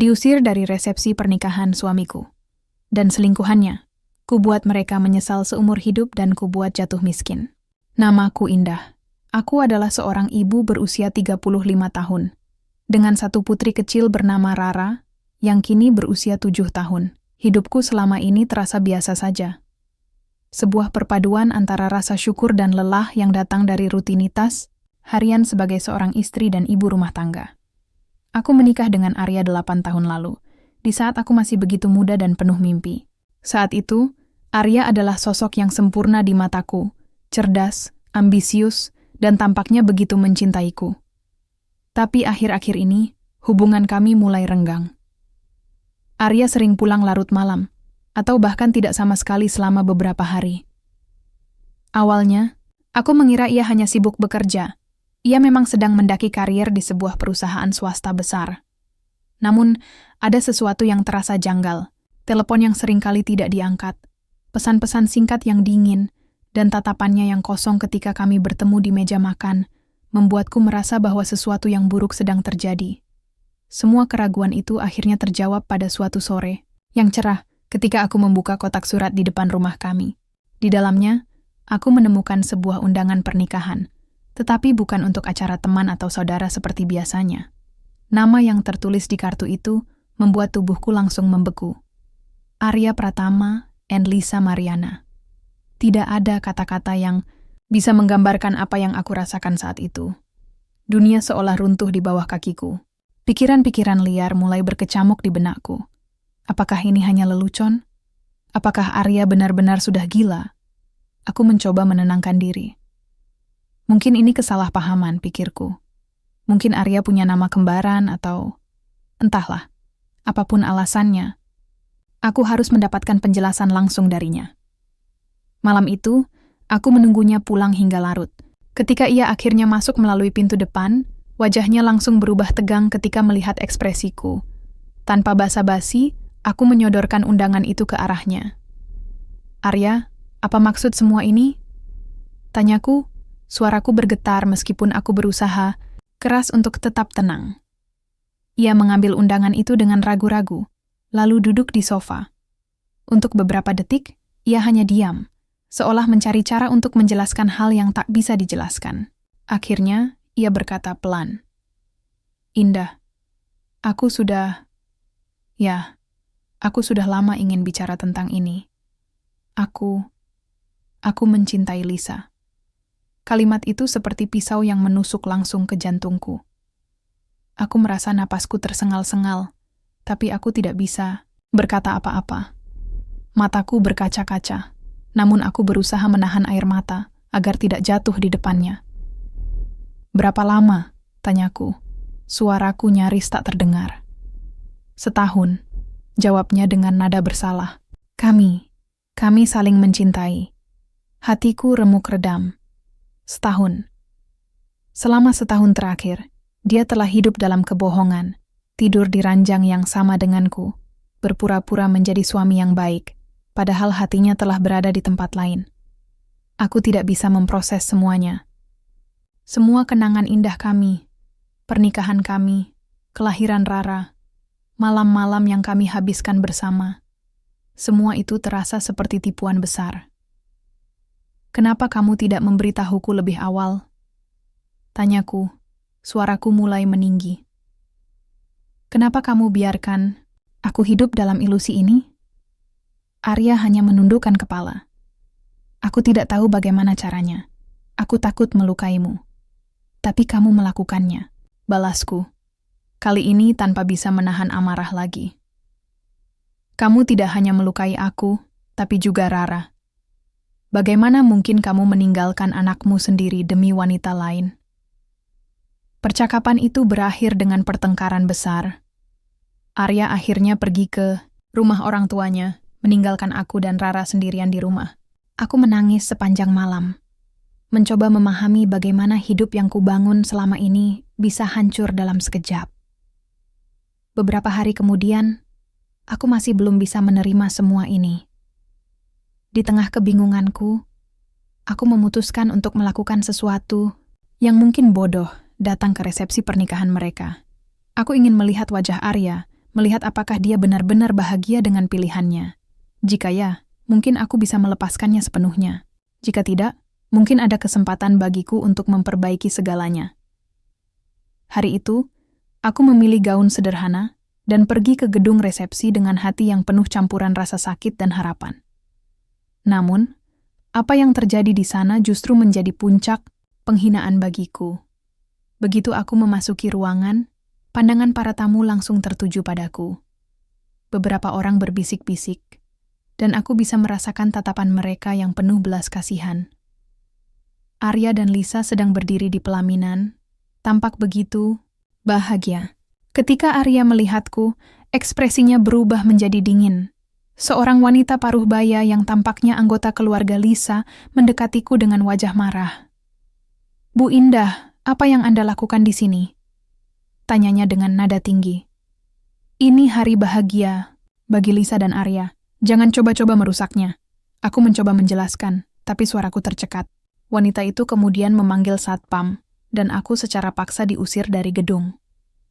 Diusir dari resepsi pernikahan suamiku. Dan selingkuhannya, kubuat mereka menyesal seumur hidup dan kubuat jatuh miskin. Namaku Indah. Aku adalah seorang ibu berusia 35 tahun. Dengan satu putri kecil bernama Rara, yang kini berusia 7 tahun. Hidupku selama ini terasa biasa saja. Sebuah perpaduan antara rasa syukur dan lelah yang datang dari rutinitas, harian sebagai seorang istri dan ibu rumah tangga. Aku menikah dengan Arya 8 tahun lalu, di saat aku masih begitu muda dan penuh mimpi. Saat itu, Arya adalah sosok yang sempurna di mataku, cerdas, ambisius, dan tampaknya begitu mencintaiku. Tapi akhir-akhir ini, hubungan kami mulai renggang. Arya sering pulang larut malam, atau bahkan tidak sama sekali selama beberapa hari. Awalnya, aku mengira ia hanya sibuk bekerja. Ia memang sedang mendaki karir di sebuah perusahaan swasta besar. Namun, ada sesuatu yang terasa janggal. Telepon yang seringkali tidak diangkat, pesan-pesan singkat yang dingin, dan tatapannya yang kosong ketika kami bertemu di meja makan, membuatku merasa bahwa sesuatu yang buruk sedang terjadi. Semua keraguan itu akhirnya terjawab pada suatu sore, yang cerah, ketika aku membuka kotak surat di depan rumah kami. Di dalamnya, aku menemukan sebuah undangan pernikahan, tetapi bukan untuk acara teman atau saudara seperti biasanya. Nama yang tertulis di kartu itu membuat tubuhku langsung membeku. Arya Pratama and Lisa Mariana. Tidak ada kata-kata yang bisa menggambarkan apa yang aku rasakan saat itu. Dunia seolah runtuh di bawah kakiku. Pikiran-pikiran liar mulai berkecamuk di benakku. Apakah ini hanya lelucon? Apakah Arya benar-benar sudah gila? Aku mencoba menenangkan diri. Mungkin ini kesalahpahaman, pikirku. Mungkin Arya punya nama kembaran atau... entahlah, apapun alasannya. Aku harus mendapatkan penjelasan langsung darinya. Malam itu, aku menunggunya pulang hingga larut. Ketika ia akhirnya masuk melalui pintu depan, wajahnya langsung berubah tegang ketika melihat ekspresiku. Tanpa basa-basi, aku menyodorkan undangan itu ke arahnya. "Arya, apa maksud semua ini?" Tanyaku, suaraku bergetar meskipun aku berusaha keras untuk tetap tenang. Ia mengambil undangan itu dengan ragu-ragu, lalu duduk di sofa. Untuk beberapa detik, ia hanya diam, seolah mencari cara untuk menjelaskan hal yang tak bisa dijelaskan. Akhirnya, ia berkata pelan, "Indah, aku sudah lama ingin bicara tentang ini. Aku mencintai Lisa." Kalimat itu seperti pisau yang menusuk langsung ke jantungku. Aku merasa napasku tersengal-sengal, tapi aku tidak bisa berkata apa-apa. Mataku berkaca-kaca. Namun aku berusaha menahan air mata agar tidak jatuh di depannya. "Berapa lama?" tanyaku. Suaraku nyaris tak terdengar. "Setahun," jawabnya dengan nada bersalah. Kami saling mencintai." Hatiku remuk redam. Setahun. Selama setahun terakhir, dia telah hidup dalam kebohongan, tidur di ranjang yang sama denganku, berpura-pura menjadi suami yang baik, padahal hatinya telah berada di tempat lain. Aku tidak bisa memproses semuanya. Semua kenangan indah kami, pernikahan kami, kelahiran Rara, malam-malam yang kami habiskan bersama, semua itu terasa seperti tipuan besar. "Kenapa kamu tidak memberitahuku lebih awal?" tanyaku, suaraku mulai meninggi. "Kenapa kamu biarkan aku hidup dalam ilusi ini?" Arya hanya menundukkan kepala. "Aku tidak tahu bagaimana caranya. Aku takut melukaimu. Tapi kamu melakukannya," balasku. Kali ini tanpa bisa menahan amarah lagi. "Kamu tidak hanya melukai aku, tapi juga Rara. Bagaimana mungkin kamu meninggalkan anakmu sendiri demi wanita lain?" Percakapan itu berakhir dengan pertengkaran besar. Arya akhirnya pergi ke rumah orang tuanya, meninggalkan aku dan Rara sendirian di rumah. Aku menangis sepanjang malam, mencoba memahami bagaimana hidup yang kubangun selama ini bisa hancur dalam sekejap. Beberapa hari kemudian, aku masih belum bisa menerima semua ini. Di tengah kebingunganku, aku memutuskan untuk melakukan sesuatu yang mungkin bodoh datang ke resepsi pernikahan mereka. Aku ingin melihat wajah Arya melihat apakah dia benar-benar bahagia dengan pilihannya. Jika ya, mungkin aku bisa melepaskannya sepenuhnya. Jika tidak, mungkin ada kesempatan bagiku untuk memperbaiki segalanya. Hari itu, aku memilih gaun sederhana dan pergi ke gedung resepsi dengan hati yang penuh campuran rasa sakit dan harapan. Namun, apa yang terjadi di sana justru menjadi puncak penghinaan bagiku. Begitu aku memasuki ruangan, pandangan para tamu langsung tertuju padaku. Beberapa orang berbisik-bisik, dan aku bisa merasakan tatapan mereka yang penuh belas kasihan. Arya dan Lisa sedang berdiri di pelaminan, tampak begitu bahagia. Ketika Arya melihatku, ekspresinya berubah menjadi dingin. Seorang wanita paruh baya yang tampaknya anggota keluarga Lisa mendekatiku dengan wajah marah. "Bu Indah, apa yang Anda lakukan di sini?" Tanyanya dengan nada tinggi. "Ini hari bahagia bagi Lisa dan Arya. Jangan coba-coba merusaknya." Aku mencoba menjelaskan, tapi suaraku tercekat. Wanita itu kemudian memanggil satpam, dan aku secara paksa diusir dari gedung.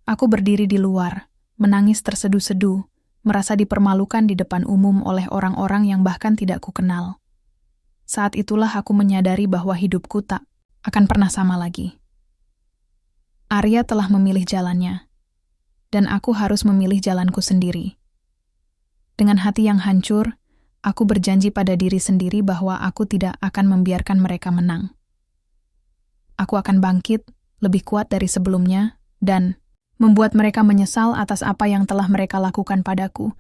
Aku berdiri di luar, menangis terseduh-seduh, merasa dipermalukan di depan umum oleh orang-orang yang bahkan tidak kukenal. Saat itulah aku menyadari bahwa hidupku tak akan pernah sama lagi. Arya telah memilih jalannya, dan aku harus memilih jalanku sendiri. Dengan hati yang hancur, aku berjanji pada diri sendiri bahwa aku tidak akan membiarkan mereka menang. Aku akan bangkit, lebih kuat dari sebelumnya, dan membuat mereka menyesal atas apa yang telah mereka lakukan padaku.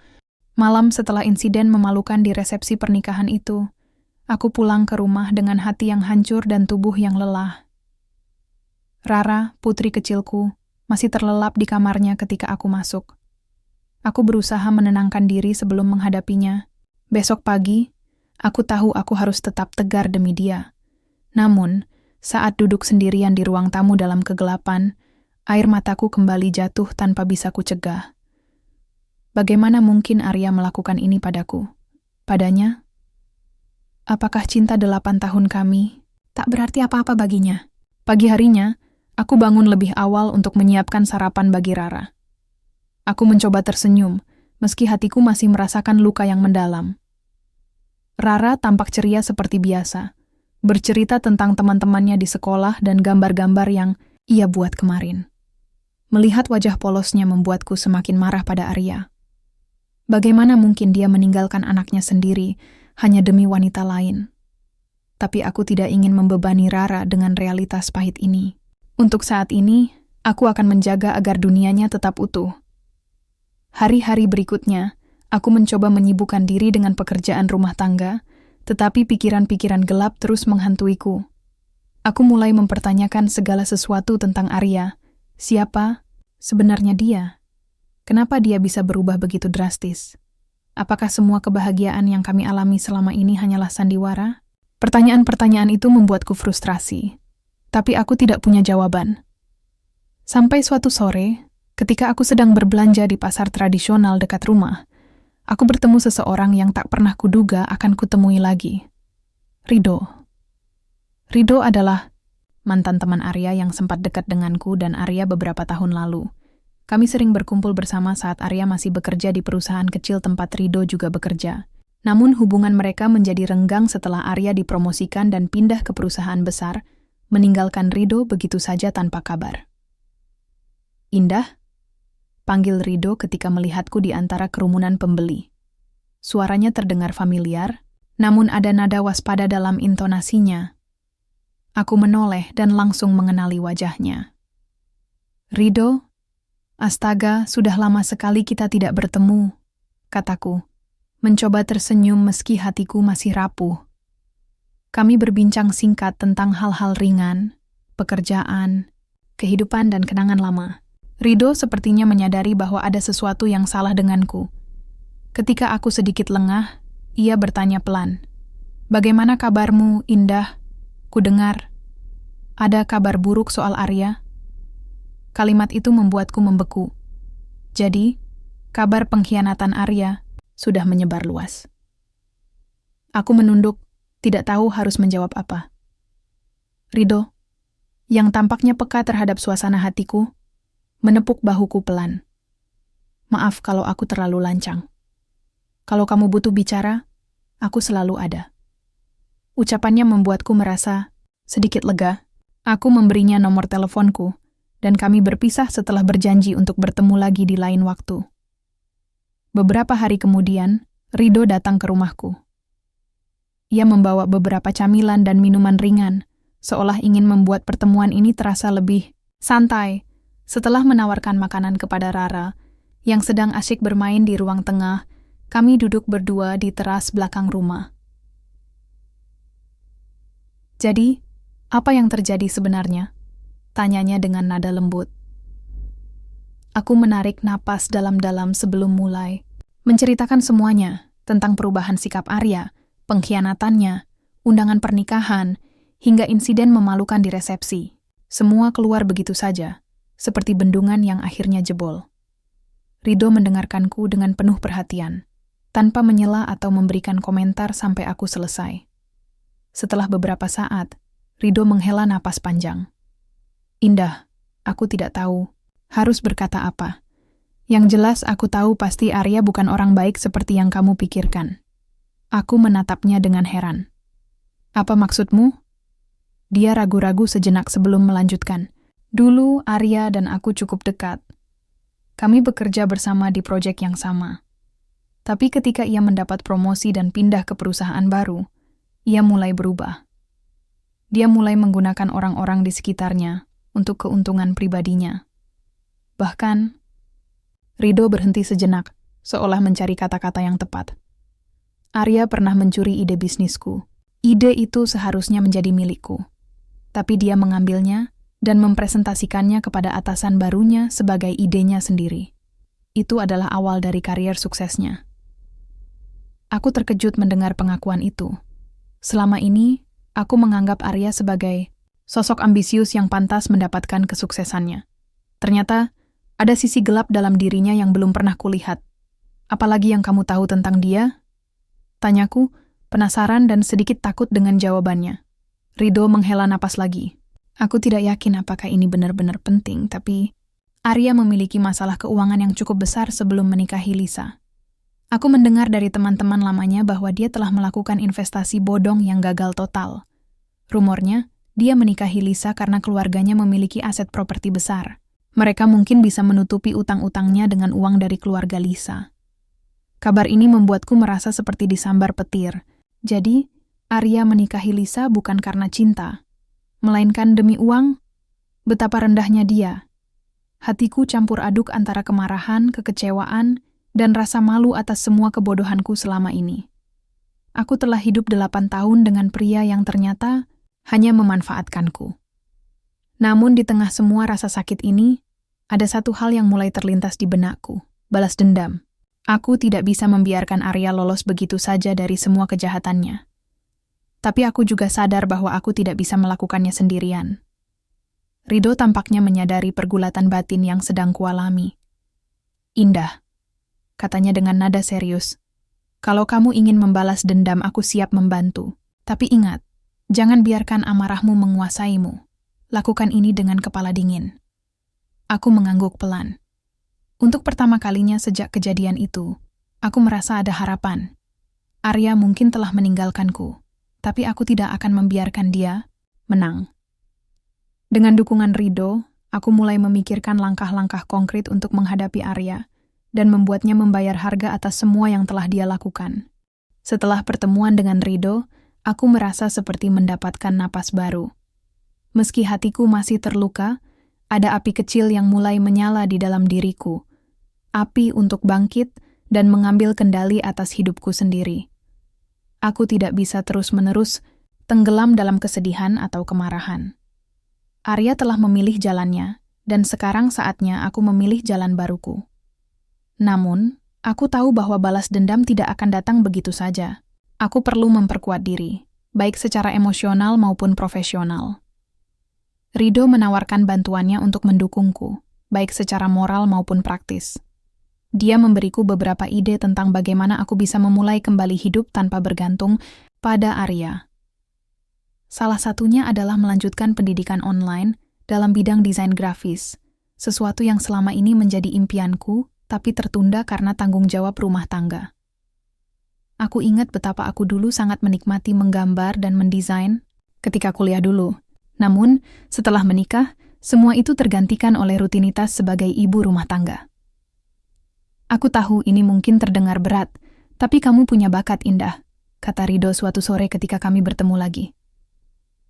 Malam setelah insiden memalukan di resepsi pernikahan itu, aku pulang ke rumah dengan hati yang hancur dan tubuh yang lelah. Rara, putri kecilku, masih terlelap di kamarnya ketika aku masuk. Aku berusaha menenangkan diri sebelum menghadapinya. Besok pagi, aku tahu aku harus tetap tegar demi dia. Namun, saat duduk sendirian di ruang tamu dalam kegelapan, air mataku kembali jatuh tanpa bisa kucegah. Bagaimana mungkin Arya melakukan ini padaku? Padanya? Apakah cinta 8 tahun kami tak berarti apa-apa baginya? Pagi harinya, aku bangun lebih awal untuk menyiapkan sarapan bagi Rara. Aku mencoba tersenyum, meski hatiku masih merasakan luka yang mendalam. Rara tampak ceria seperti biasa, bercerita tentang teman-temannya di sekolah dan gambar-gambar yang ia buat kemarin. Melihat wajah polosnya membuatku semakin marah pada Arya. Bagaimana mungkin dia meninggalkan anaknya sendiri hanya demi wanita lain? Tapi aku tidak ingin membebani Rara dengan realitas pahit ini. Untuk saat ini, aku akan menjaga agar dunianya tetap utuh. Hari-hari berikutnya, aku mencoba menyibukkan diri dengan pekerjaan rumah tangga, tetapi pikiran-pikiran gelap terus menghantuiku. Aku mulai mempertanyakan segala sesuatu tentang Arya. Siapa sebenarnya dia? Kenapa dia bisa berubah begitu drastis? Apakah semua kebahagiaan yang kami alami selama ini hanyalah sandiwara? Pertanyaan-pertanyaan itu membuatku frustrasi, tapi aku tidak punya jawaban. Sampai suatu sore, ketika aku sedang berbelanja di pasar tradisional dekat rumah, aku bertemu seseorang yang tak pernah kuduga akan kutemui lagi. Rido. Rido adalah mantan teman Arya yang sempat dekat denganku dan Arya beberapa tahun lalu. Kami sering berkumpul bersama saat Arya masih bekerja di perusahaan kecil tempat Rido juga bekerja. Namun hubungan mereka menjadi renggang setelah Arya dipromosikan dan pindah ke perusahaan besar, meninggalkan Rido begitu saja tanpa kabar. "Indah?" panggil Rido ketika melihatku di antara kerumunan pembeli. Suaranya terdengar familiar, namun ada nada waspada dalam intonasinya. Aku menoleh dan langsung mengenali wajahnya. "Rido? Astaga, sudah lama sekali kita tidak bertemu," kataku, mencoba tersenyum meski hatiku masih rapuh. Kami berbincang singkat tentang hal-hal ringan, pekerjaan, kehidupan dan kenangan lama. Rido sepertinya menyadari bahwa ada sesuatu yang salah denganku. Ketika aku sedikit lengah, ia bertanya pelan, "Bagaimana kabarmu, Indah? Kudengar, ada kabar buruk soal Arya?" Kalimat itu membuatku membeku. Jadi, kabar pengkhianatan Arya sudah menyebar luas. Aku menunduk, tidak tahu harus menjawab apa. Rido, yang tampaknya peka terhadap suasana hatiku, menepuk bahuku pelan. Maaf kalau aku terlalu lancang. Kalau kamu butuh bicara, aku selalu ada. Ucapannya membuatku merasa sedikit lega. Aku memberinya nomor teleponku, dan kami berpisah setelah berjanji untuk bertemu lagi di lain waktu. Beberapa hari kemudian, Rido datang ke rumahku. Ia membawa beberapa camilan dan minuman ringan, seolah ingin membuat pertemuan ini terasa lebih santai. Setelah menawarkan makanan kepada Rara, yang sedang asyik bermain di ruang tengah, kami duduk berdua di teras belakang rumah. Jadi, apa yang terjadi sebenarnya? Tanyanya dengan nada lembut. Aku menarik napas dalam-dalam sebelum mulai, menceritakan semuanya tentang perubahan sikap Arya, pengkhianatannya, undangan pernikahan, hingga insiden memalukan di resepsi. Semua keluar begitu saja, seperti bendungan yang akhirnya jebol. Rido mendengarkanku dengan penuh perhatian, tanpa menyela atau memberikan komentar sampai aku selesai. Setelah beberapa saat, Rido menghela napas panjang. Indah, aku tidak tahu harus berkata apa. Yang jelas aku tahu pasti Arya bukan orang baik seperti yang kamu pikirkan. Aku menatapnya dengan heran. Apa maksudmu? Dia ragu-ragu sejenak sebelum melanjutkan. Dulu Arya dan aku cukup dekat. Kami bekerja bersama di proyek yang sama. Tapi ketika ia mendapat promosi dan pindah ke perusahaan baru, ia mulai berubah. Dia mulai menggunakan orang-orang di sekitarnya untuk keuntungan pribadinya. Bahkan, Rido berhenti sejenak, seolah mencari kata-kata yang tepat. Arya pernah mencuri ide bisnisku. Ide itu seharusnya menjadi milikku. Tapi dia mengambilnya dan mempresentasikannya kepada atasan barunya sebagai idenya sendiri. Itu adalah awal dari karier suksesnya. Aku terkejut mendengar pengakuan itu. Selama ini, aku menganggap Arya sebagai sosok ambisius yang pantas mendapatkan kesuksesannya. Ternyata, ada sisi gelap dalam dirinya yang belum pernah kulihat. Apalagi yang kamu tahu tentang dia? Tanyaku, penasaran dan sedikit takut dengan jawabannya. Rido menghela napas lagi. Aku tidak yakin apakah ini benar-benar penting, tapi Arya memiliki masalah keuangan yang cukup besar sebelum menikahi Lisa. Aku mendengar dari teman-teman lamanya bahwa dia telah melakukan investasi bodong yang gagal total. Rumornya, dia menikahi Lisa karena keluarganya memiliki aset properti besar. Mereka mungkin bisa menutupi utang-utangnya dengan uang dari keluarga Lisa. Kabar ini membuatku merasa seperti disambar petir. Jadi, Arya menikahi Lisa bukan karena cinta, melainkan demi uang. Betapa rendahnya dia. Hatiku campur aduk antara kemarahan, kekecewaan, dan rasa malu atas semua kebodohanku selama ini. Aku telah hidup 8 tahun dengan pria yang ternyata hanya memanfaatkanku. Namun di tengah semua rasa sakit ini, ada satu hal yang mulai terlintas di benakku, balas dendam. Aku tidak bisa membiarkan Arya lolos begitu saja dari semua kejahatannya. Tapi aku juga sadar bahwa aku tidak bisa melakukannya sendirian. Rido tampaknya menyadari pergulatan batin yang sedang kualami. Indah, katanya dengan nada serius. Kalau kamu ingin membalas dendam, aku siap membantu. Tapi ingat, jangan biarkan amarahmu menguasaimu. Lakukan ini dengan kepala dingin. Aku mengangguk pelan. Untuk pertama kalinya sejak kejadian itu, aku merasa ada harapan. Arya mungkin telah meninggalkanku, tapi aku tidak akan membiarkan dia menang. Dengan dukungan Rido, aku mulai memikirkan langkah-langkah konkret untuk menghadapi Arya dan membuatnya membayar harga atas semua yang telah dia lakukan. Setelah pertemuan dengan Rido, aku merasa seperti mendapatkan napas baru. Meski hatiku masih terluka, ada api kecil yang mulai menyala di dalam diriku. Api untuk bangkit dan mengambil kendali atas hidupku sendiri. Aku tidak bisa terus-menerus tenggelam dalam kesedihan atau kemarahan. Arya telah memilih jalannya, dan sekarang saatnya aku memilih jalan baruku. Namun, aku tahu bahwa balas dendam tidak akan datang begitu saja. Aku perlu memperkuat diri, baik secara emosional maupun profesional. Rido menawarkan bantuannya untuk mendukungku, baik secara moral maupun praktis. Dia memberiku beberapa ide tentang bagaimana aku bisa memulai kembali hidup tanpa bergantung pada Arya. Salah satunya adalah melanjutkan pendidikan online dalam bidang desain grafis, sesuatu yang selama ini menjadi impianku tapi tertunda karena tanggung jawab rumah tangga. Aku ingat betapa aku dulu sangat menikmati menggambar dan mendesain ketika kuliah dulu. Namun, setelah menikah, semua itu tergantikan oleh rutinitas sebagai ibu rumah tangga. Aku tahu ini mungkin terdengar berat, tapi kamu punya bakat, Indah, kata Rido suatu sore ketika kami bertemu lagi.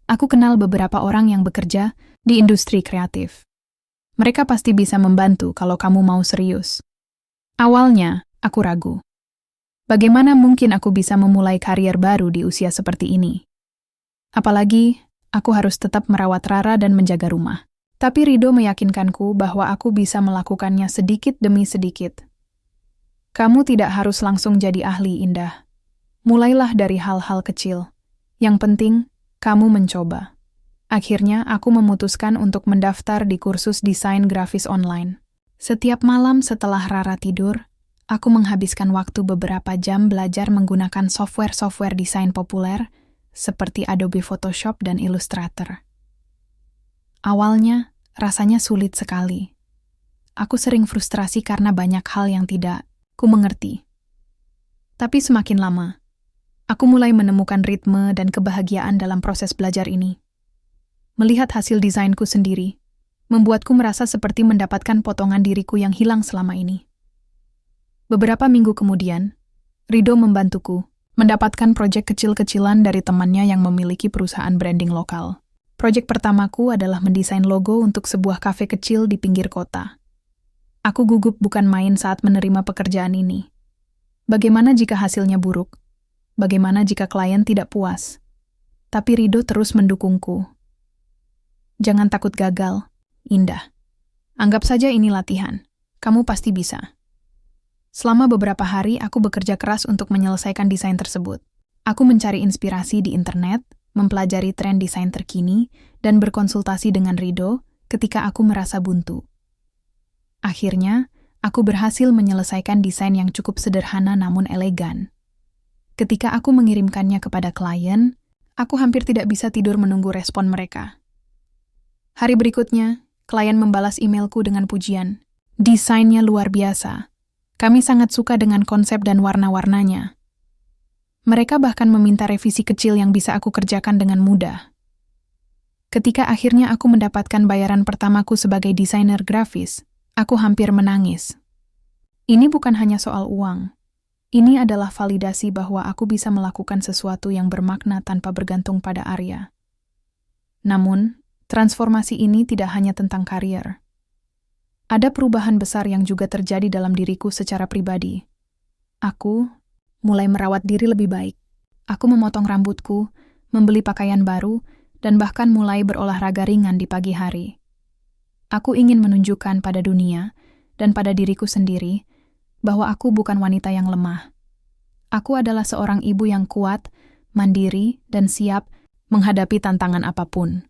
Aku kenal beberapa orang yang bekerja di industri kreatif. Mereka pasti bisa membantu kalau kamu mau serius. Awalnya, aku ragu. Bagaimana mungkin aku bisa memulai karier baru di usia seperti ini? Apalagi, aku harus tetap merawat Rara dan menjaga rumah. Tapi Rido meyakinkanku bahwa aku bisa melakukannya sedikit demi sedikit. Kamu tidak harus langsung jadi ahli, Indah. Mulailah dari hal-hal kecil. Yang penting, kamu mencoba. Akhirnya, aku memutuskan untuk mendaftar di kursus desain grafis online. Setiap malam setelah Rara tidur, aku menghabiskan waktu beberapa jam belajar menggunakan software-software desain populer seperti Adobe Photoshop dan Illustrator. Awalnya, rasanya sulit sekali. Aku sering frustrasi karena banyak hal yang tidak ku mengerti. Tapi semakin lama, aku mulai menemukan ritme dan kebahagiaan dalam proses belajar ini. Melihat hasil desainku sendiri, membuatku merasa seperti mendapatkan potongan diriku yang hilang selama ini. Beberapa minggu kemudian, Rido membantuku mendapatkan proyek kecil-kecilan dari temannya yang memiliki perusahaan branding lokal. Proyek pertamaku adalah mendesain logo untuk sebuah kafe kecil di pinggir kota. Aku gugup bukan main saat menerima pekerjaan ini. Bagaimana jika hasilnya buruk? Bagaimana jika klien tidak puas? Tapi Rido terus mendukungku. Jangan takut gagal, Indah. Anggap saja ini latihan. Kamu pasti bisa. Selama beberapa hari, aku bekerja keras untuk menyelesaikan desain tersebut. Aku mencari inspirasi di internet, mempelajari tren desain terkini, dan berkonsultasi dengan Rido ketika aku merasa buntu. Akhirnya, aku berhasil menyelesaikan desain yang cukup sederhana namun elegan. Ketika aku mengirimkannya kepada klien, aku hampir tidak bisa tidur menunggu respon mereka. Hari berikutnya, klien membalas emailku dengan pujian. Desainnya luar biasa. Kami sangat suka dengan konsep dan warna-warnanya. Mereka bahkan meminta revisi kecil yang bisa aku kerjakan dengan mudah. Ketika akhirnya aku mendapatkan bayaran pertamaku sebagai desainer grafis, aku hampir menangis. Ini bukan hanya soal uang. Ini adalah validasi bahwa aku bisa melakukan sesuatu yang bermakna tanpa bergantung pada Arya. Namun, transformasi ini tidak hanya tentang karier. Ada perubahan besar yang juga terjadi dalam diriku secara pribadi. Aku mulai merawat diri lebih baik. Aku memotong rambutku, membeli pakaian baru, dan bahkan mulai berolahraga ringan di pagi hari. Aku ingin menunjukkan pada dunia dan pada diriku sendiri bahwa aku bukan wanita yang lemah. Aku adalah seorang ibu yang kuat, mandiri, dan siap menghadapi tantangan apapun.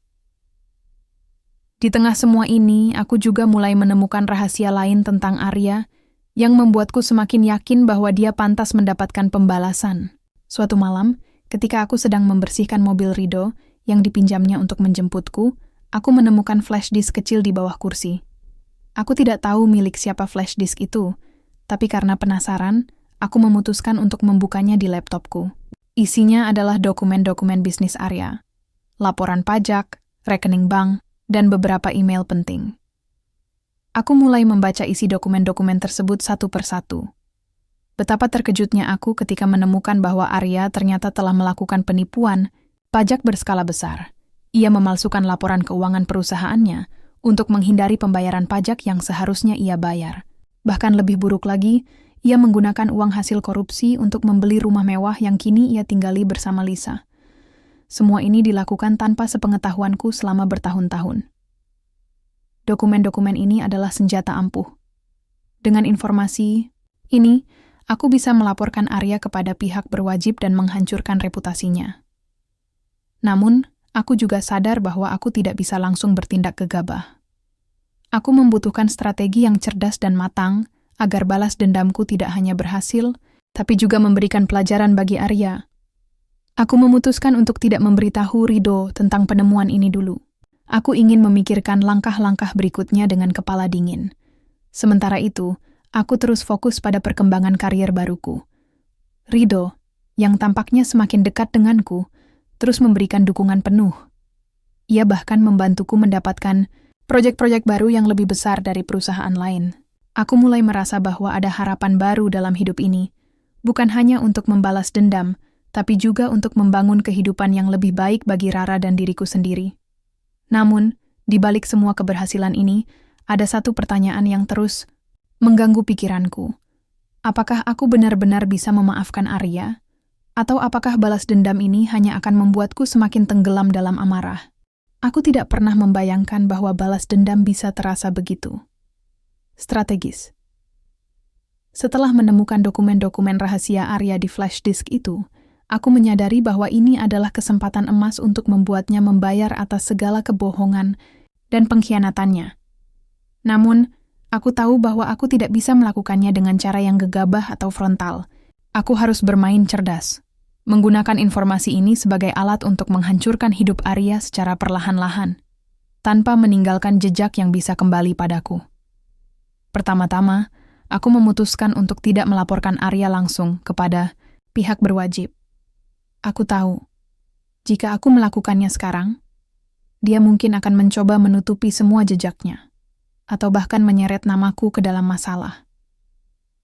Di tengah semua ini, aku juga mulai menemukan rahasia lain tentang Arya yang membuatku semakin yakin bahwa dia pantas mendapatkan pembalasan. Suatu malam, ketika aku sedang membersihkan mobil Rido yang dipinjamnya untuk menjemputku, aku menemukan flash disk kecil di bawah kursi. Aku tidak tahu milik siapa flash disk itu, tapi karena penasaran, aku memutuskan untuk membukanya di laptopku. Isinya adalah dokumen-dokumen bisnis Arya, laporan pajak, rekening bank, dan beberapa email penting. Aku mulai membaca isi dokumen-dokumen tersebut satu persatu. Betapa terkejutnya aku ketika menemukan bahwa Arya ternyata telah melakukan penipuan pajak berskala besar. Ia memalsukan laporan keuangan perusahaannya untuk menghindari pembayaran pajak yang seharusnya ia bayar. Bahkan lebih buruk lagi, ia menggunakan uang hasil korupsi untuk membeli rumah mewah yang kini ia tinggali bersama Lisa. Semua ini dilakukan tanpa sepengetahuanku selama bertahun-tahun. Dokumen-dokumen ini adalah senjata ampuh. Dengan informasi ini, aku bisa melaporkan Arya kepada pihak berwajib dan menghancurkan reputasinya. Namun, aku juga sadar bahwa aku tidak bisa langsung bertindak gegabah. Aku membutuhkan strategi yang cerdas dan matang agar balas dendamku tidak hanya berhasil, tapi juga memberikan pelajaran bagi Arya. Aku memutuskan untuk tidak memberitahu Rido tentang penemuan ini dulu. Aku ingin memikirkan langkah-langkah berikutnya dengan kepala dingin. Sementara itu, aku terus fokus pada perkembangan karier baruku. Rido, yang tampaknya semakin dekat denganku, terus memberikan dukungan penuh. Ia bahkan membantuku mendapatkan proyek-proyek baru yang lebih besar dari perusahaan lain. Aku mulai merasa bahwa ada harapan baru dalam hidup ini, bukan hanya untuk membalas dendam, tapi juga untuk membangun kehidupan yang lebih baik bagi Rara dan diriku sendiri. Namun, di balik semua keberhasilan ini, ada satu pertanyaan yang terus mengganggu pikiranku. Apakah aku benar-benar bisa memaafkan Arya? Atau apakah balas dendam ini hanya akan membuatku semakin tenggelam dalam amarah? Aku tidak pernah membayangkan bahwa balas dendam bisa terasa begitu strategis. Setelah menemukan dokumen-dokumen rahasia Arya di flash disk itu, aku menyadari bahwa ini adalah kesempatan emas untuk membuatnya membayar atas segala kebohongan dan pengkhianatannya. Namun, aku tahu bahwa aku tidak bisa melakukannya dengan cara yang gegabah atau frontal. Aku harus bermain cerdas, menggunakan informasi ini sebagai alat untuk menghancurkan hidup Arya secara perlahan-lahan, tanpa meninggalkan jejak yang bisa kembali padaku. Pertama-tama, aku memutuskan untuk tidak melaporkan Arya langsung kepada pihak berwajib. Aku tahu, jika aku melakukannya sekarang, dia mungkin akan mencoba menutupi semua jejaknya, atau bahkan menyeret namaku ke dalam masalah.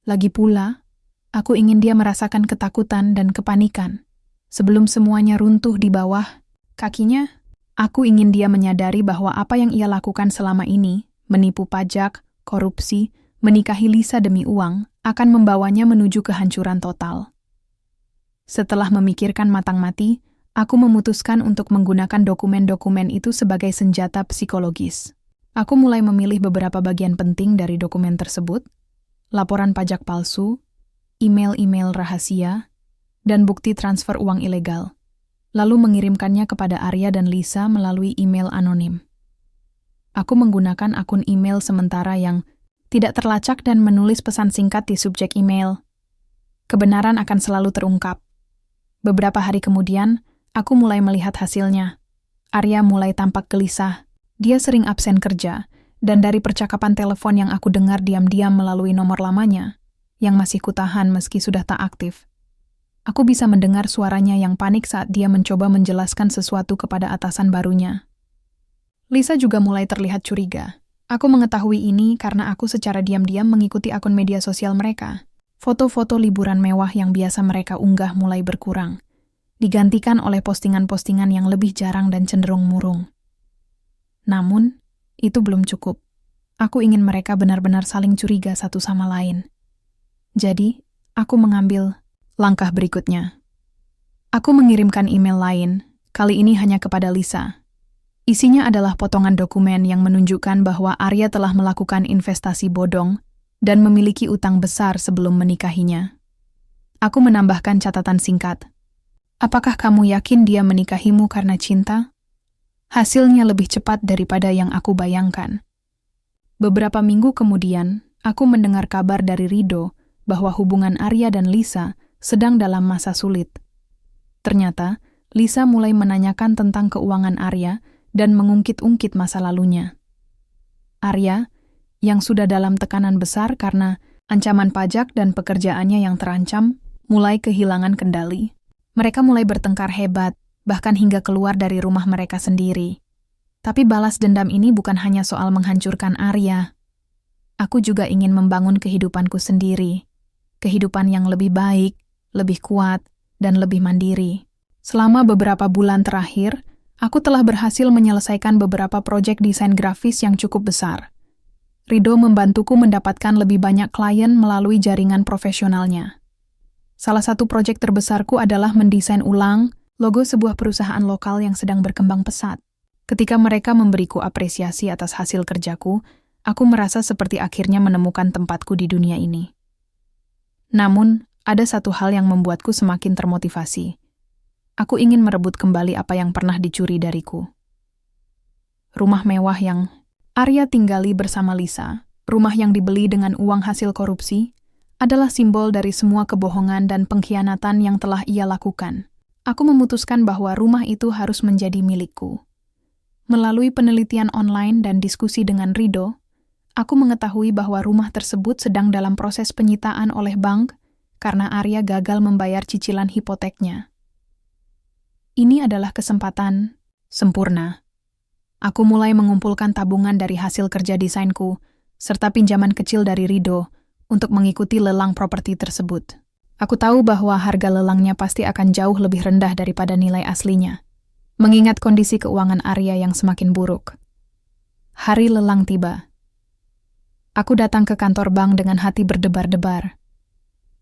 Lagi pula, aku ingin dia merasakan ketakutan dan kepanikan. Sebelum semuanya runtuh di bawah kakinya, aku ingin dia menyadari bahwa apa yang ia lakukan selama ini, menipu pajak, korupsi, menikahi Lisa demi uang, akan membawanya menuju kehancuran total. Setelah memikirkan matang-mati, aku memutuskan untuk menggunakan dokumen-dokumen itu sebagai senjata psikologis. Aku mulai memilih beberapa bagian penting dari dokumen tersebut, laporan pajak palsu, email-email rahasia, dan bukti transfer uang ilegal, lalu mengirimkannya kepada Arya dan Lisa melalui email anonim. Aku menggunakan akun email sementara yang tidak terlacak dan menulis pesan singkat di subjek email. Kebenaran akan selalu terungkap. Beberapa hari kemudian, aku mulai melihat hasilnya. Arya mulai tampak gelisah. Dia sering absen kerja, dan dari percakapan telepon yang aku dengar diam-diam melalui nomor lamanya, yang masih kutahan meski sudah tak aktif, aku bisa mendengar suaranya yang panik saat dia mencoba menjelaskan sesuatu kepada atasan barunya. Lisa juga mulai terlihat curiga. Aku mengetahui ini karena aku secara diam-diam mengikuti akun media sosial mereka. Foto-foto liburan mewah yang biasa mereka unggah mulai berkurang, digantikan oleh postingan-postingan yang lebih jarang dan cenderung murung. Namun, itu belum cukup. Aku ingin mereka benar-benar saling curiga satu sama lain. Jadi, aku mengambil langkah berikutnya. Aku mengirimkan email lain, kali ini hanya kepada Lisa. Isinya adalah potongan dokumen yang menunjukkan bahwa Arya telah melakukan investasi bodong dan memiliki utang besar sebelum menikahinya. Aku menambahkan catatan singkat. Apakah kamu yakin dia menikahimu karena cinta? Hasilnya lebih cepat daripada yang aku bayangkan. Beberapa minggu kemudian, aku mendengar kabar dari Rido bahwa hubungan Arya dan Lisa sedang dalam masa sulit. Ternyata, Lisa mulai menanyakan tentang keuangan Arya dan mengungkit-ungkit masa lalunya. Arya, yang sudah dalam tekanan besar karena ancaman pajak dan pekerjaannya yang terancam, mulai kehilangan kendali. Mereka mulai bertengkar hebat, bahkan hingga keluar dari rumah mereka sendiri. Tapi balas dendam ini bukan hanya soal menghancurkan Arya. Aku juga ingin membangun kehidupanku sendiri. Kehidupan yang lebih baik, lebih kuat, dan lebih mandiri. Selama beberapa bulan terakhir, aku telah berhasil menyelesaikan beberapa proyek desain grafis yang cukup besar. Rido membantuku mendapatkan lebih banyak klien melalui jaringan profesionalnya. Salah satu proyek terbesarku adalah mendesain ulang logo sebuah perusahaan lokal yang sedang berkembang pesat. Ketika mereka memberiku apresiasi atas hasil kerjaku, aku merasa seperti akhirnya menemukan tempatku di dunia ini. Namun, ada satu hal yang membuatku semakin termotivasi. Aku ingin merebut kembali apa yang pernah dicuri dariku. Rumah mewah yang Arya tinggali bersama Lisa, rumah yang dibeli dengan uang hasil korupsi, adalah simbol dari semua kebohongan dan pengkhianatan yang telah ia lakukan. Aku memutuskan bahwa rumah itu harus menjadi milikku. Melalui penelitian online dan diskusi dengan Rido, Aku mengetahui bahwa rumah tersebut sedang dalam proses penyitaan oleh bank karena Arya gagal membayar cicilan hipoteknya. Ini adalah kesempatan sempurna. Aku mulai mengumpulkan tabungan dari hasil kerja desainku, serta pinjaman kecil dari Rido untuk mengikuti lelang properti tersebut. Aku tahu bahwa harga lelangnya pasti akan jauh lebih rendah daripada nilai aslinya, mengingat kondisi keuangan Arya yang semakin buruk. Hari lelang tiba. Aku datang ke kantor bank dengan hati berdebar-debar.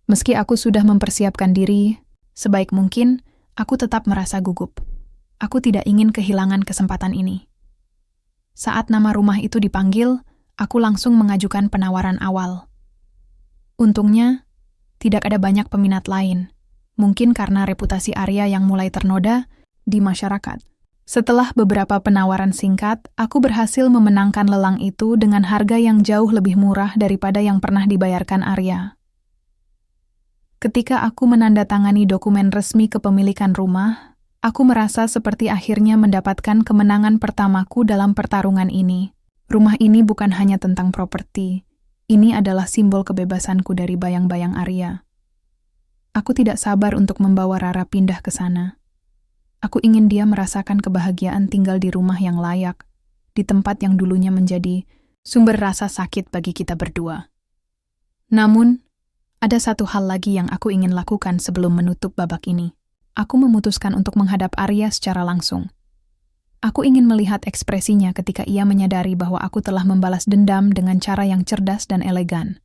Meski aku sudah mempersiapkan diri, sebaik mungkin, aku tetap merasa gugup. Aku tidak ingin kehilangan kesempatan ini. Saat nama rumah itu dipanggil, aku langsung mengajukan penawaran awal. Untungnya, tidak ada banyak peminat lain, mungkin karena reputasi Arya yang mulai ternoda di masyarakat. Setelah beberapa penawaran singkat, aku berhasil memenangkan lelang itu dengan harga yang jauh lebih murah daripada yang pernah dibayarkan Arya. Ketika aku menandatangani dokumen resmi kepemilikan rumah, aku merasa seperti akhirnya mendapatkan kemenangan pertamaku dalam pertarungan ini. Rumah ini bukan hanya tentang properti, ini adalah simbol kebebasanku dari bayang-bayang Arya. Aku tidak sabar untuk membawa Rara pindah ke sana. Aku ingin dia merasakan kebahagiaan tinggal di rumah yang layak, di tempat yang dulunya menjadi sumber rasa sakit bagi kita berdua. Namun, ada satu hal lagi yang aku ingin lakukan sebelum menutup babak ini. Aku memutuskan untuk menghadap Arya secara langsung. Aku ingin melihat ekspresinya ketika ia menyadari bahwa aku telah membalas dendam dengan cara yang cerdas dan elegan.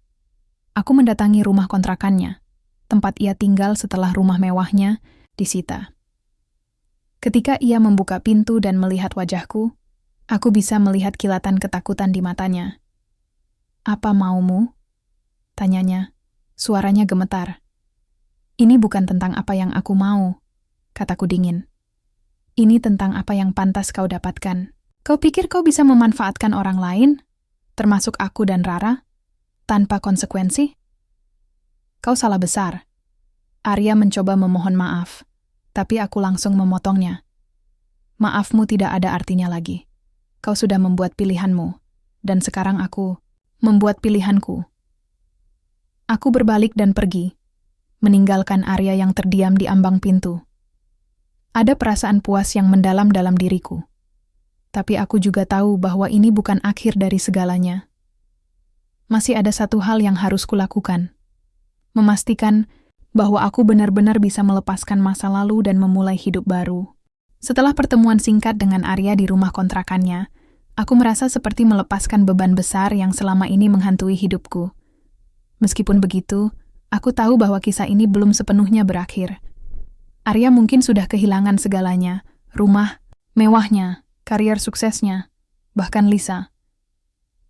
Aku mendatangi rumah kontrakannya, tempat ia tinggal setelah rumah mewahnya disita. Ketika ia membuka pintu dan melihat wajahku, aku bisa melihat kilatan ketakutan di matanya. "Apa maumu?" tanyanya. Suaranya gemetar. "Ini bukan tentang apa yang aku mau," kataku dingin. "Ini tentang apa yang pantas kau dapatkan. Kau pikir kau bisa memanfaatkan orang lain, termasuk aku dan Rara, tanpa konsekuensi? Kau salah besar." Arya mencoba memohon maaf, tapi aku langsung memotongnya. "Maafmu tidak ada artinya lagi. Kau sudah membuat pilihanmu, dan sekarang aku membuat pilihanku." Aku berbalik dan pergi, meninggalkan Arya yang terdiam di ambang pintu. Ada perasaan puas yang mendalam dalam diriku. Tapi aku juga tahu bahwa ini bukan akhir dari segalanya. Masih ada satu hal yang harus kulakukan. Memastikan bahwa aku benar-benar bisa melepaskan masa lalu dan memulai hidup baru. Setelah pertemuan singkat dengan Arya di rumah kontrakannya, aku merasa seperti melepaskan beban besar yang selama ini menghantui hidupku. Meskipun begitu, aku tahu bahwa kisah ini belum sepenuhnya berakhir. Arya mungkin sudah kehilangan segalanya, rumah, mewahnya, karier suksesnya, bahkan Lisa.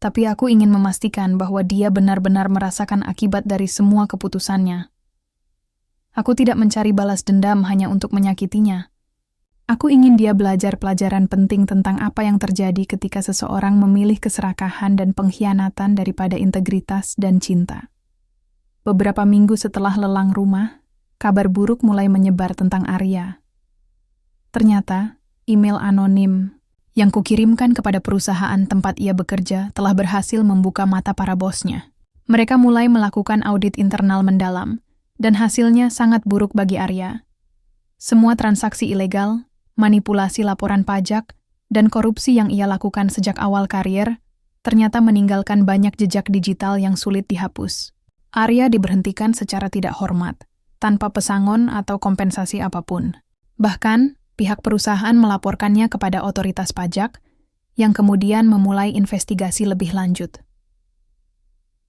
Tapi aku ingin memastikan bahwa dia benar-benar merasakan akibat dari semua keputusannya. Aku tidak mencari balas dendam hanya untuk menyakitinya. Aku ingin dia belajar pelajaran penting tentang apa yang terjadi ketika seseorang memilih keserakahan dan pengkhianatan daripada integritas dan cinta. Beberapa minggu setelah lelang rumah, kabar buruk mulai menyebar tentang Arya. Ternyata, email anonim yang kukirimkan kepada perusahaan tempat ia bekerja telah berhasil membuka mata para bosnya. Mereka mulai melakukan audit internal mendalam, dan hasilnya sangat buruk bagi Arya. Semua transaksi ilegal, manipulasi laporan pajak, dan korupsi yang ia lakukan sejak awal karier, ternyata meninggalkan banyak jejak digital yang sulit dihapus. Arya diberhentikan secara tidak hormat, tanpa pesangon atau kompensasi apapun. Bahkan, pihak perusahaan melaporkannya kepada otoritas pajak, yang kemudian memulai investigasi lebih lanjut.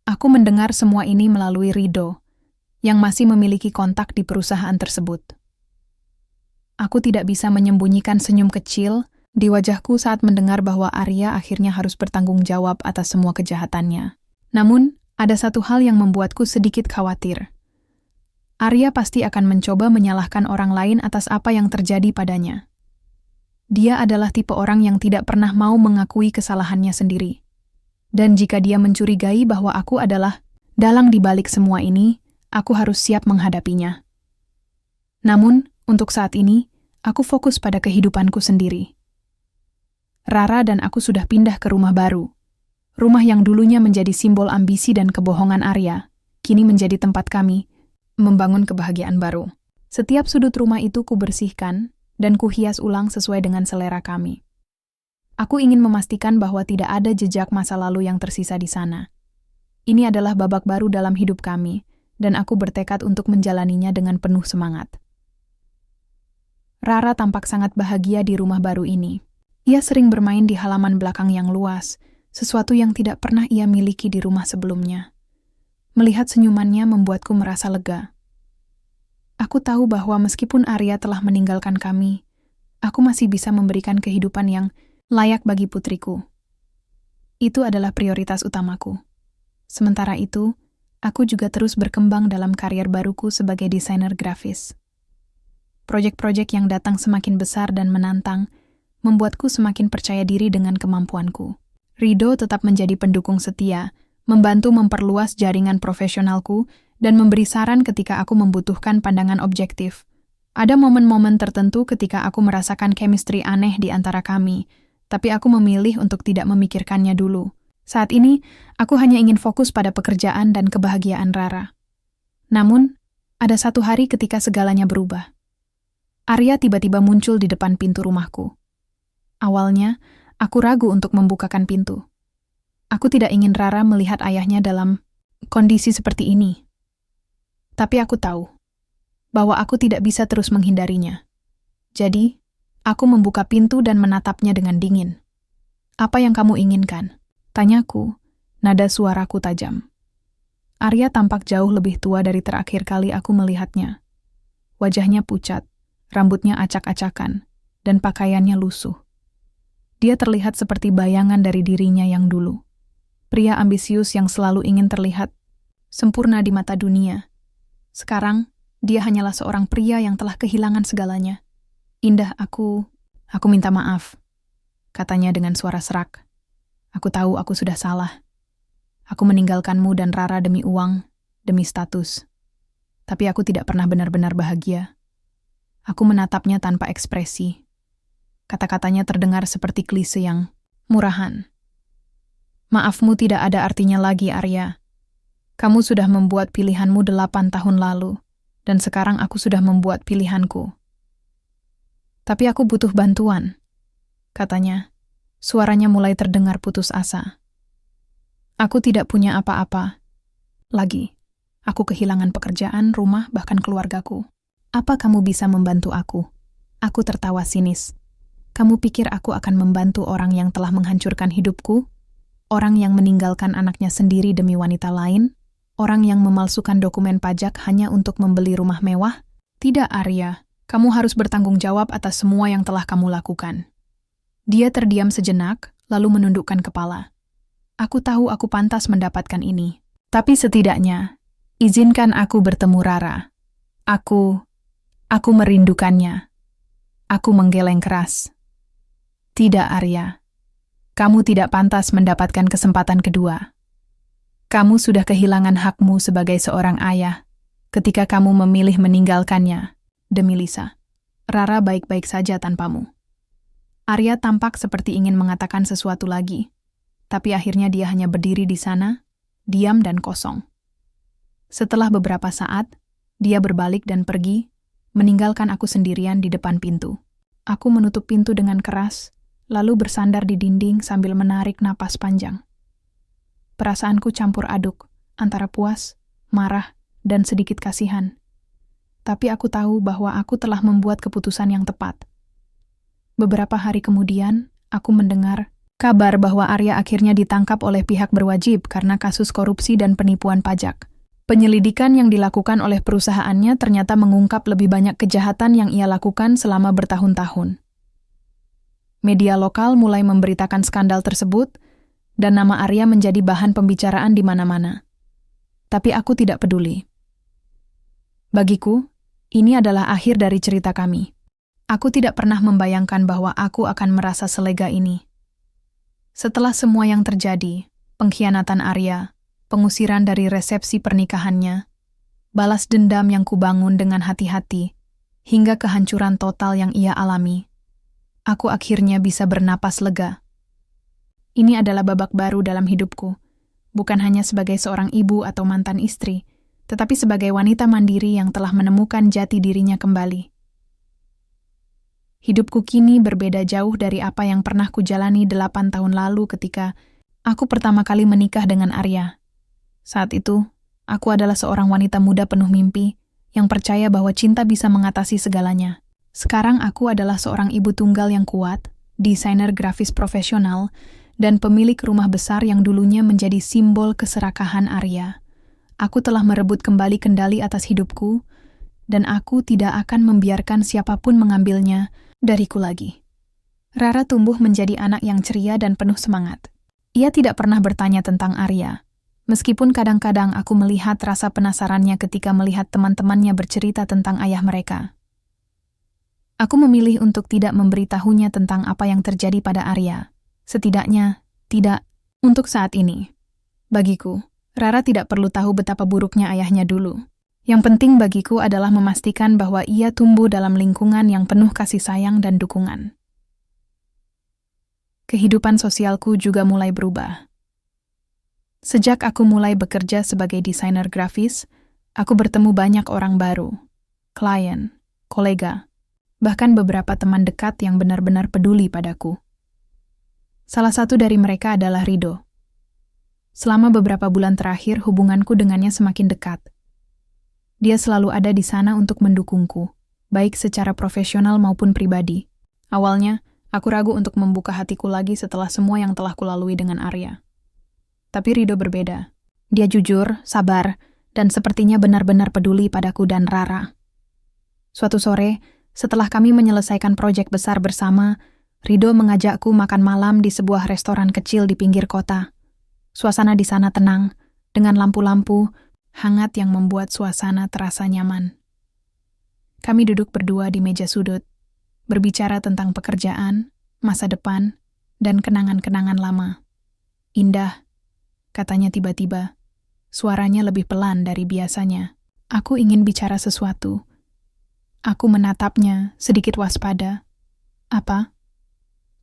Aku mendengar semua ini melalui Rido, yang masih memiliki kontak di perusahaan tersebut. Aku tidak bisa menyembunyikan senyum kecil di wajahku saat mendengar bahwa Arya akhirnya harus bertanggung jawab atas semua kejahatannya. Namun, ada satu hal yang membuatku sedikit khawatir. Arya pasti akan mencoba menyalahkan orang lain atas apa yang terjadi padanya. Dia adalah tipe orang yang tidak pernah mau mengakui kesalahannya sendiri. Dan jika dia mencurigai bahwa aku adalah dalang di balik semua ini, aku harus siap menghadapinya. Namun, untuk saat ini, aku fokus pada kehidupanku sendiri. Rara dan aku sudah pindah ke rumah baru. Rumah yang dulunya menjadi simbol ambisi dan kebohongan Arya, kini menjadi tempat kami membangun kebahagiaan baru. Setiap sudut rumah itu kubersihkan dan kuhias ulang sesuai dengan selera kami. Aku ingin memastikan bahwa tidak ada jejak masa lalu yang tersisa di sana. Ini adalah babak baru dalam hidup kami, dan aku bertekad untuk menjalaninya dengan penuh semangat. Rara tampak sangat bahagia di rumah baru ini. Ia sering bermain di halaman belakang yang luas, sesuatu yang tidak pernah ia miliki di rumah sebelumnya. Melihat senyumannya membuatku merasa lega. Aku tahu bahwa meskipun Arya telah meninggalkan kami, aku masih bisa memberikan kehidupan yang layak bagi putriku. Itu adalah prioritas utamaku. Sementara itu, aku juga terus berkembang dalam karier baruku sebagai desainer grafis. Proyek-proyek yang datang semakin besar dan menantang, membuatku semakin percaya diri dengan kemampuanku. Rido tetap menjadi pendukung setia, membantu memperluas jaringan profesionalku, dan memberi saran ketika aku membutuhkan pandangan objektif. Ada momen-momen tertentu ketika aku merasakan chemistry aneh di antara kami, tapi aku memilih untuk tidak memikirkannya dulu. Saat ini, aku hanya ingin fokus pada pekerjaan dan kebahagiaan Rara. Namun, ada satu hari ketika segalanya berubah. Arya tiba-tiba muncul di depan pintu rumahku. Awalnya, aku ragu untuk membukakan pintu. Aku tidak ingin Rara melihat ayahnya dalam kondisi seperti ini. Tapi aku tahu bahwa aku tidak bisa terus menghindarinya. Jadi, aku membuka pintu dan menatapnya dengan dingin. "Apa yang kamu inginkan?" tanyaku, nada suaraku tajam. Arya tampak jauh lebih tua dari terakhir kali aku melihatnya. Wajahnya pucat, rambutnya acak-acakan, dan pakaiannya lusuh. Dia terlihat seperti bayangan dari dirinya yang dulu. Pria ambisius yang selalu ingin terlihat sempurna di mata dunia. Sekarang, dia hanyalah seorang pria yang telah kehilangan segalanya. "Indah, aku minta maaf," katanya dengan suara serak. "Aku tahu aku sudah salah. Aku meninggalkanmu dan Rara demi uang, demi status. Tapi aku tidak pernah benar-benar bahagia." Aku menatapnya tanpa ekspresi. Kata-katanya terdengar seperti klise yang murahan. "Maafmu tidak ada artinya lagi, Arya. Kamu sudah membuat pilihanmu 8 tahun lalu, dan sekarang aku sudah membuat pilihanku. Tapi aku butuh bantuan," katanya. Suaranya mulai terdengar putus asa. "Aku tidak punya apa-apa lagi. Aku kehilangan pekerjaan, rumah, bahkan keluargaku. Apa kamu bisa membantu aku?" Aku tertawa sinis. "Kamu pikir aku akan membantu orang yang telah menghancurkan hidupku? Orang yang meninggalkan anaknya sendiri demi wanita lain? Orang yang memalsukan dokumen pajak hanya untuk membeli rumah mewah? Tidak, Arya. Kamu harus bertanggung jawab atas semua yang telah kamu lakukan." Dia terdiam sejenak, lalu menundukkan kepala. "Aku tahu aku pantas mendapatkan ini. Tapi setidaknya, izinkan aku bertemu Rara. Aku merindukannya." Aku menggeleng keras. "Tidak, Arya. Kamu tidak pantas mendapatkan kesempatan kedua. Kamu sudah kehilangan hakmu sebagai seorang ayah ketika kamu memilih meninggalkannya demi Lisa. Rara baik-baik saja tanpamu." Arya tampak seperti ingin mengatakan sesuatu lagi, tapi akhirnya dia hanya berdiri di sana, diam dan kosong. Setelah beberapa saat, dia berbalik dan pergi, meninggalkan aku sendirian di depan pintu. Aku menutup pintu dengan keras, lalu bersandar di dinding sambil menarik napas panjang. Perasaanku campur aduk, antara puas, marah, dan sedikit kasihan. Tapi aku tahu bahwa aku telah membuat keputusan yang tepat. Beberapa hari kemudian, aku mendengar kabar bahwa Arya akhirnya ditangkap oleh pihak berwajib karena kasus korupsi dan penipuan pajak. Penyelidikan yang dilakukan oleh perusahaannya ternyata mengungkap lebih banyak kejahatan yang ia lakukan selama bertahun-tahun. Media lokal mulai memberitakan skandal tersebut, dan nama Arya menjadi bahan pembicaraan di mana-mana. Tapi aku tidak peduli. Bagiku, ini adalah akhir dari cerita kami. Aku tidak pernah membayangkan bahwa aku akan merasa selega ini. Setelah semua yang terjadi, pengkhianatan Arya, pengusiran dari resepsi pernikahannya, balas dendam yang kubangun dengan hati-hati, hingga kehancuran total yang ia alami, aku akhirnya bisa bernapas lega. Ini adalah babak baru dalam hidupku, bukan hanya sebagai seorang ibu atau mantan istri, tetapi sebagai wanita mandiri yang telah menemukan jati dirinya kembali. Hidupku kini berbeda jauh dari apa yang pernah kujalani 8 tahun lalu ketika aku pertama kali menikah dengan Arya. Saat itu, aku adalah seorang wanita muda penuh mimpi yang percaya bahwa cinta bisa mengatasi segalanya. Sekarang aku adalah seorang ibu tunggal yang kuat, desainer grafis profesional, dan pemilik rumah besar yang dulunya menjadi simbol keserakahan Arya. Aku telah merebut kembali kendali atas hidupku, dan aku tidak akan membiarkan siapapun mengambilnya dariku lagi. Rara tumbuh menjadi anak yang ceria dan penuh semangat. Ia tidak pernah bertanya tentang Arya, meskipun kadang-kadang aku melihat rasa penasarannya ketika melihat teman-temannya bercerita tentang ayah mereka. Aku memilih untuk tidak memberitahunya tentang apa yang terjadi pada Arya. Setidaknya, tidak untuk saat ini. Bagiku, Rara tidak perlu tahu betapa buruknya ayahnya dulu. Yang penting bagiku adalah memastikan bahwa ia tumbuh dalam lingkungan yang penuh kasih sayang dan dukungan. Kehidupan sosialku juga mulai berubah. Sejak aku mulai bekerja sebagai desainer grafis, aku bertemu banyak orang baru, klien, kolega, bahkan beberapa teman dekat yang benar-benar peduli padaku. Salah satu dari mereka adalah Rido. Selama beberapa bulan terakhir, hubunganku dengannya semakin dekat. Dia selalu ada di sana untuk mendukungku, baik secara profesional maupun pribadi. Awalnya, aku ragu untuk membuka hatiku lagi setelah semua yang telah kulalui dengan Arya. Tapi Rido berbeda. Dia jujur, sabar, dan sepertinya benar-benar peduli padaku dan Rara. Suatu sore, setelah kami menyelesaikan proyek besar bersama, Rido mengajakku makan malam di sebuah restoran kecil di pinggir kota. Suasana di sana tenang, dengan lampu-lampu hangat yang membuat suasana terasa nyaman. Kami duduk berdua di meja sudut, berbicara tentang pekerjaan, masa depan, dan kenangan-kenangan lama. Indah, katanya tiba-tiba. Suaranya lebih pelan dari biasanya. Aku ingin bicara sesuatu. Aku menatapnya, sedikit waspada. Apa?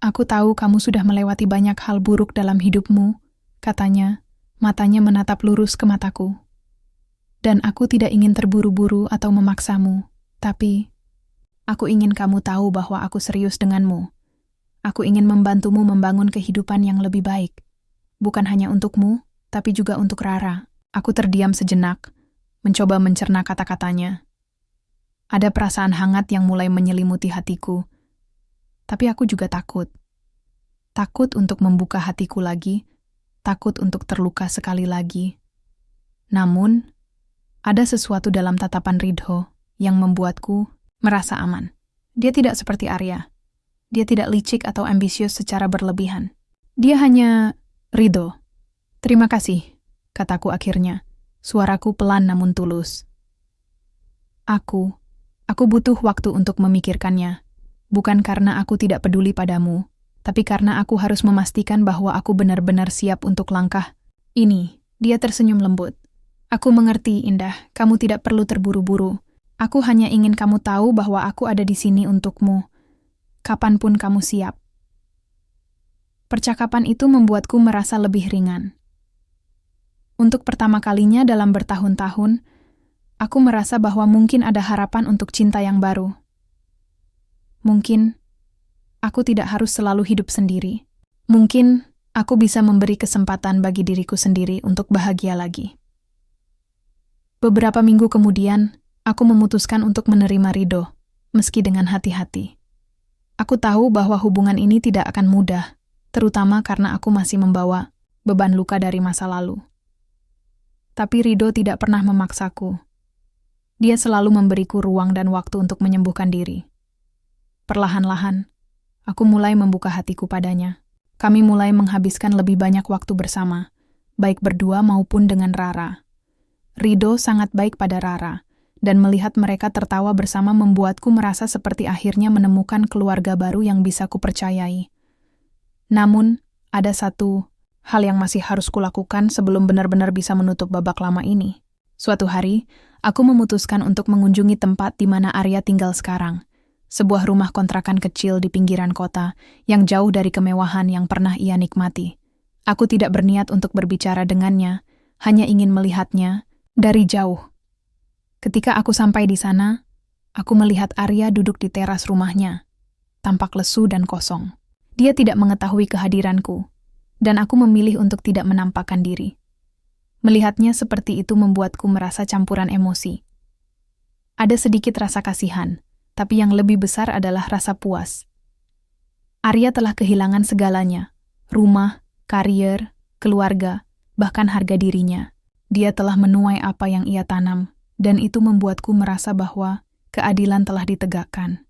Aku tahu kamu sudah melewati banyak hal buruk dalam hidupmu, katanya, matanya menatap lurus ke mataku. Dan aku tidak ingin terburu-buru atau memaksamu, tapi aku ingin kamu tahu bahwa aku serius denganmu. Aku ingin membantumu membangun kehidupan yang lebih baik. Bukan hanya untukmu, tapi juga untuk Rara. Aku terdiam sejenak, mencoba mencerna kata-katanya. Ada perasaan hangat yang mulai menyelimuti hatiku. Tapi aku juga takut. Takut untuk membuka hatiku lagi, takut untuk terluka sekali lagi. Namun, ada sesuatu dalam tatapan Rido yang membuatku merasa aman. Dia tidak seperti Arya. Dia tidak licik atau ambisius secara berlebihan. Dia hanya Rido. Terima kasih, kataku akhirnya. Suaraku pelan namun tulus. Aku butuh waktu untuk memikirkannya. Bukan karena aku tidak peduli padamu, tapi karena aku harus memastikan bahwa aku benar-benar siap untuk langkah ini. Dia tersenyum lembut. Aku mengerti, Indah, kamu tidak perlu terburu-buru. Aku hanya ingin kamu tahu bahwa aku ada di sini untukmu, kapanpun kamu siap. Percakapan itu membuatku merasa lebih ringan. Untuk pertama kalinya dalam bertahun-tahun, aku merasa bahwa mungkin ada harapan untuk cinta yang baru. Mungkin aku tidak harus selalu hidup sendiri. Mungkin aku bisa memberi kesempatan bagi diriku sendiri untuk bahagia lagi. Beberapa minggu kemudian, aku memutuskan untuk menerima Rido, meski dengan hati-hati. Aku tahu bahwa hubungan ini tidak akan mudah, terutama karena aku masih membawa beban luka dari masa lalu. Tapi Rido tidak pernah memaksaku. Dia selalu memberiku ruang dan waktu untuk menyembuhkan diri. Perlahan-lahan, aku mulai membuka hatiku padanya. Kami mulai menghabiskan lebih banyak waktu bersama, baik berdua maupun dengan Rara. Rido sangat baik pada Rara, dan melihat mereka tertawa bersama membuatku merasa seperti akhirnya menemukan keluarga baru yang bisa kupercayai. Namun, ada satu hal yang masih harus kulakukan sebelum benar-benar bisa menutup babak lama ini. Suatu hari, aku memutuskan untuk mengunjungi tempat di mana Arya tinggal sekarang. sebuah rumah kontrakan kecil di pinggiran kota yang jauh dari kemewahan yang pernah ia nikmati. Aku tidak berniat untuk berbicara dengannya, hanya ingin melihatnya dari jauh. Ketika aku sampai di sana, aku melihat Arya duduk di teras rumahnya, tampak lesu dan kosong. Dia tidak mengetahui kehadiranku, dan aku memilih untuk tidak menampakkan diri. Melihatnya seperti itu membuatku merasa campuran emosi. Ada sedikit rasa kasihan, tapi yang lebih besar adalah rasa puas. Arya telah kehilangan segalanya, rumah, karier, keluarga, bahkan harga dirinya. Dia telah menuai apa yang ia tanam, dan itu membuatku merasa bahwa keadilan telah ditegakkan.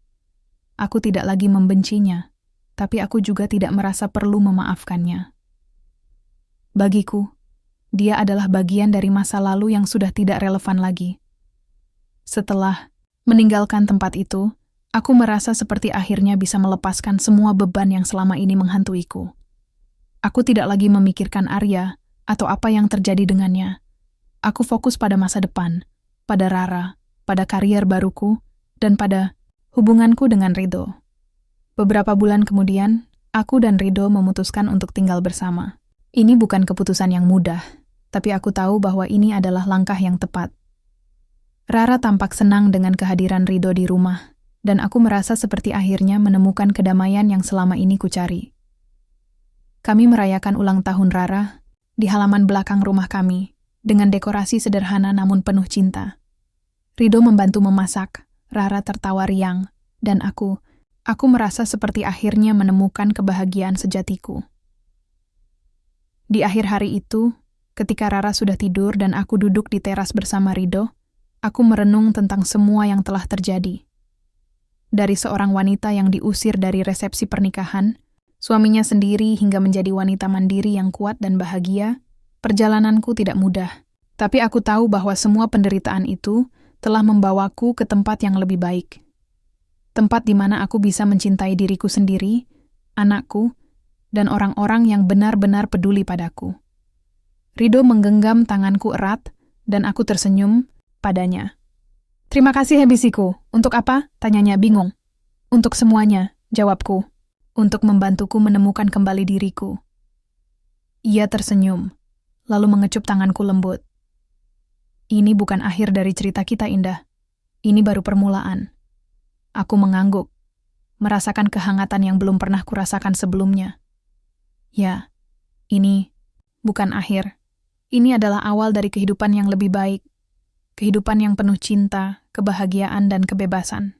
Aku tidak lagi membencinya, tapi aku juga tidak merasa perlu memaafkannya. Bagiku, dia adalah bagian dari masa lalu yang sudah tidak relevan lagi. Setelah meninggalkan tempat itu, aku merasa seperti akhirnya bisa melepaskan semua beban yang selama ini menghantuiku. Aku tidak lagi memikirkan Arya atau apa yang terjadi dengannya. Aku fokus pada masa depan, pada Rara, pada karier baruku, dan pada hubunganku dengan Rido. Beberapa bulan kemudian, aku dan Rido memutuskan untuk tinggal bersama. Ini bukan keputusan yang mudah, tapi aku tahu bahwa ini adalah langkah yang tepat. Rara tampak senang dengan kehadiran Rido di rumah, dan aku merasa seperti akhirnya menemukan kedamaian yang selama ini kucari. Kami merayakan ulang tahun Rara di halaman belakang rumah kami, dengan dekorasi sederhana namun penuh cinta. Rido membantu memasak, Rara tertawa riang, dan aku merasa seperti akhirnya menemukan kebahagiaan sejatiku. Di akhir hari itu, ketika Rara sudah tidur dan aku duduk di teras bersama Rido, aku merenung tentang semua yang telah terjadi. Dari seorang wanita yang diusir dari resepsi pernikahan, suaminya sendiri hingga menjadi wanita mandiri yang kuat dan bahagia, perjalananku tidak mudah. Tapi aku tahu bahwa semua penderitaan itu telah membawaku ke tempat yang lebih baik. Tempat di mana aku bisa mencintai diriku sendiri, anakku, dan orang-orang yang benar-benar peduli padaku. Rido menggenggam tanganku erat, dan aku tersenyum padanya. "Terima kasih, Hebisiku. Untuk apa?" tanyanya bingung. "Untuk semuanya," jawabku. "Untuk membantuku menemukan kembali diriku." Ia tersenyum, lalu mengecup tanganku lembut. "Ini bukan akhir dari cerita kita, Indah. Ini baru permulaan." Aku mengangguk, merasakan kehangatan yang belum pernah kurasakan sebelumnya. Ya, ini bukan akhir. Ini adalah awal dari kehidupan yang lebih baik. Kehidupan yang penuh cinta, kebahagiaan, dan kebebasan.